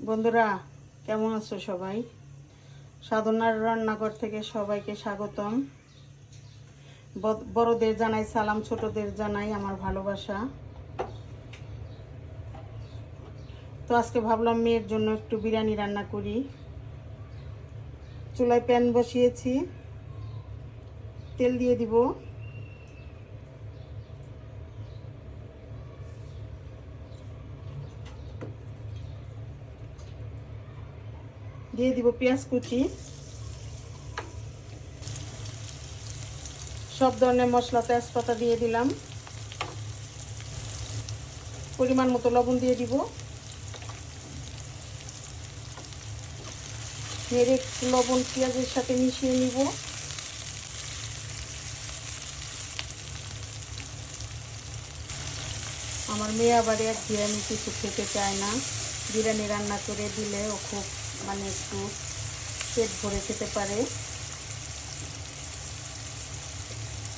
বন্ধুরা কেমন আছো সবাই? সাধনার রান্নাঘর থেকে সবাইকে স্বাগতম। বড়দের জানাই সালাম, ছোটদের জানাই আমার ভালোবাসা। তো আজকে ভাবলাম মেয়ের জন্য একটু বিরিয়ানি রান্না করি। চুলায় প্যান বসিয়েছি, তেল দিয়ে দিব। দিয়ে দিব পেঁয়াজ কুচি, সব ধরনের মশলা, তেজপাতা দিয়ে দিলাম। পরিমাণ মতো লবণ দিয়ে দিব। নেড়ে লবণ পেঁয়াজের সাথে মিশিয়ে নিব। আমার মেয়ে আবার এক বিরিয়ানি কিছু খেতে চায় না। বিরিয়ানি রান্না করে দিলে ও খুব একটু পেট ভরে খেতে পারে।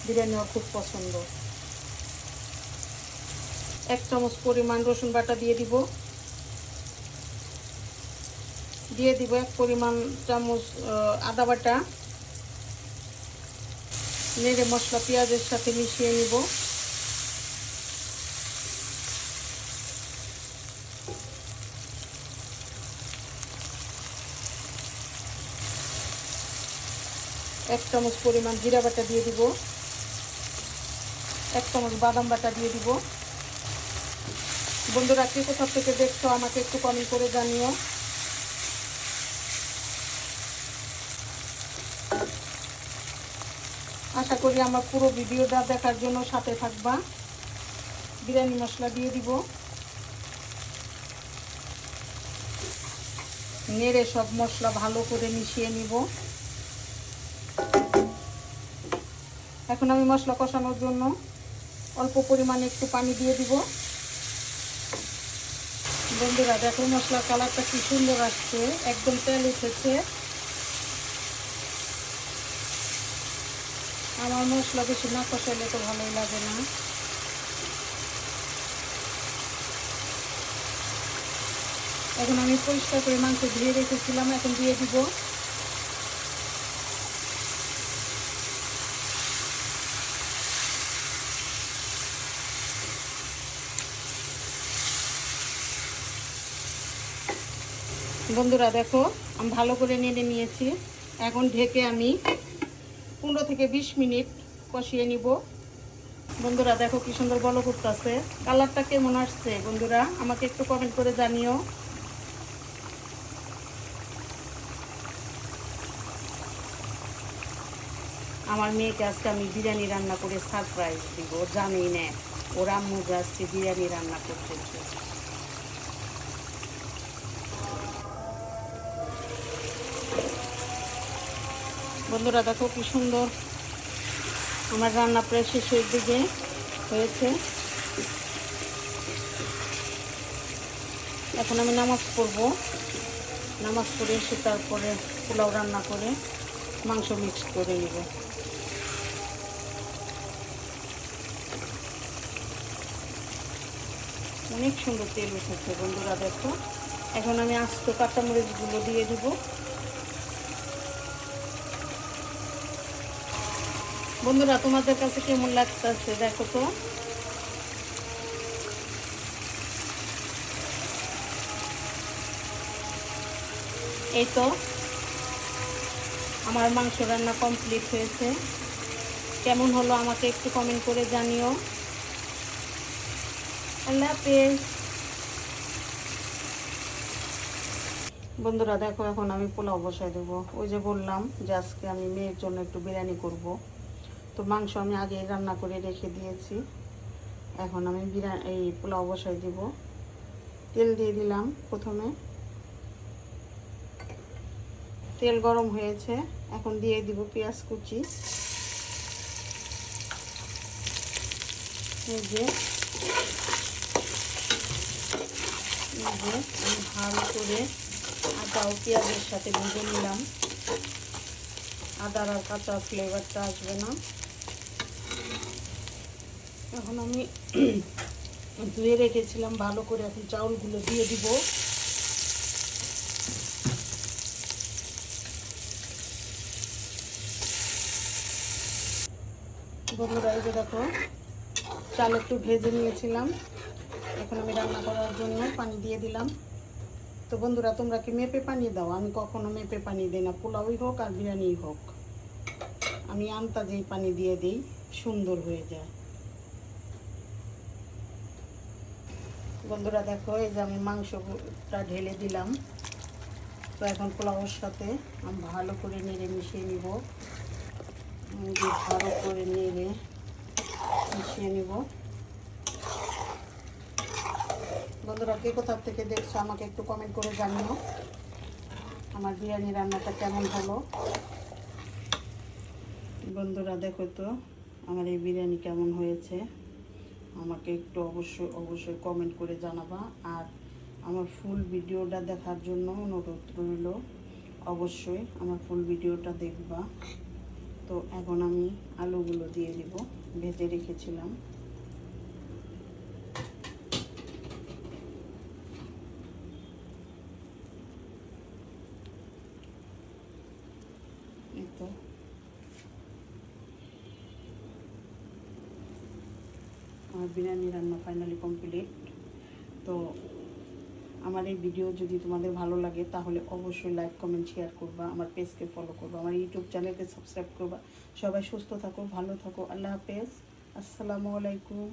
বিরিয়ানি ওর খুব পছন্দ। 1 চামচ পরিমাণ রসুন বাটা দিয়ে দিব। দিয়ে দিব 1 পরিমাণ চামচ আদা বাটা। নেড়ে মশলা পেঁয়াজের সাথে মিশিয়ে নিব। এক চামচ পরিমাণ জিরা বাটা দিয়ে দিব। 1 চামচ বাদাম বাটা দিয়ে দিব। বন্ধুরা কে কোথা থেকে দেখছো আমাকে একটু কমেন্ট করে জানিও। আশা করি আমার পুরো ভিডিওটা দেখার জন্য সাথে থাকবা। বিরিয়ানি মশলা দিয়ে দিব। নেড়ে সব মশলা ভালো করে মিশিয়ে নিব। এখন আমি মশলা কষানোর জন্য অল্প পরিমাণে একটু পানি দিয়ে দিব। বন্ধুরা দেখো মশলার কালারটা কি সুন্দর আসছে, একদম তেল উঠেছে। আমার মশলা বেশি না কষাইলে তো ভালোই লাগে না। এখন আমি পরিষ্কার করে মাংস ধুয়ে রেখেছিলাম, এখন দিয়ে দিব। বন্ধুরা দেখো আমি ভালো করে নেড়ে নিয়েছি। এখন ঢেকে আমি 15 থেকে 20 মিনিট কষিয়ে নিব। বন্ধুরা দেখো কি সুন্দর বলক উঠতেছে। কালারটা কেমন আসছে বন্ধুরা আমাকে একটু কমেন্ট করে জানিও। আমার মেয়েকে আজকে আমি বিরিয়ানি রান্না করে সারপ্রাইজ দিব। জানেই না ওর আম্মু আজকে বিরিয়ানি রান্না করতেছে। বন্ধুরা দেখো কি সুন্দর আমার রান্না প্রায় শেষের দিকে হয়েছে। এখন আমি নামাজ পড়ব। নামাজ পড়ে এসে তারপরে পোলাও রান্না করে মাংস মিক্স করে নেব। অনেক সুন্দর তেল উঠেছে বন্ধুরা দেখো। এখন আমি আস্ত কাঁচামরিচগুলো দিয়ে দিব। বন্ধুরা তোমাদের কাছে কেমন লাগতেছে দেখো তো। এই তো আমার মাংস রান্না কমপ্লিট হয়েছে। কেমন হলো আমাকে একটু কমেন্ট করে জানিও। আল্লাহ হাফেজ। বন্ধুরা দেখো এখন আমি পোলাও বসাই দেবো। ওই যে বললাম যে আজকে আমি মেয়ের জন্য একটু বিরিয়ানি করব। তো মাংস আমি আগে রান্না করে রেখে দিয়েছি। এখন আমি এই পোলাও বসাই দিব। তেল দিয়ে দিলাম প্রথমে। তেল গরম হয়েছে, এখন দিয়ে দিব পেঁয়াজ কুচি। এই যে আমি ভালো করে আদা ও পেঁয়াজের সাথে ভেজে নিলাম। আদার আর কাঁচা ফ্লেভারটা আসবে না। এখন আমি ধুয়ে রেখেছিলাম ভালো করে, এখন চাউলগুলো দিয়ে দিব। বন্ধুরা এই যে দেখো, চাল একটু ভেজে নিয়েছিলাম, এখন আমি রান্না করার জন্য পানি দিয়ে দিলাম। তো বন্ধুরা তোমরা কি মেপে পানি দাও? আমি কখনো মেপে পানি দিই না, পোলাওই হোক আর বিরিয়ানি হোক, আমি আন্দাজেই পানি দিয়ে দিই, সুন্দর হয়ে যায়। বন্ধুরা দেখো, এই যে আমি মাংসটা ঢেলে দিলাম। তো এখন পোলাওর সাথে আমি ভালো করে নেড়ে মিশিয়ে নিব, ভালো করে নেড়ে মিশিয়ে নিব। বন্ধুরা কে কোথা থেকে দেখছো আমাকে একটু কমেন্ট করে জানিও আমার বিরিয়ানি রান্নাটা কেমন হলো। বন্ধুরা দেখো তো আমার এই বিরিয়ানি কেমন হয়েছে, আমাকে একটু অবশ্যই কমেন্ট করে জানাবা। আর আমার ফুল ভিডিওটা দেখার জন্য অনুরোধ রইল, অবশ্যই আমার ফুল ভিডিওটা দেখবা। তো এখন আমি আলুগুলো দিয়ে দিব, ভেজে রেখেছিলাম। এই তো আমার বিরিয়ানি রান্না ফাইনালি কমপ্লিট। তো আমার এই ভিডিও যদি তোমাদের ভালো লাগে তাহলে অবশ্যই লাইক কমেন্ট শেয়ার করবা, আমার পেজকে ফলো করবা, আমার ইউটিউব চ্যানেলকে সাবস্ক্রাইব করবা। সবাই সুস্থ থাকো, ভালো থাকো, আল্লাহ হাফেজ, আসসালামু আলাইকুম।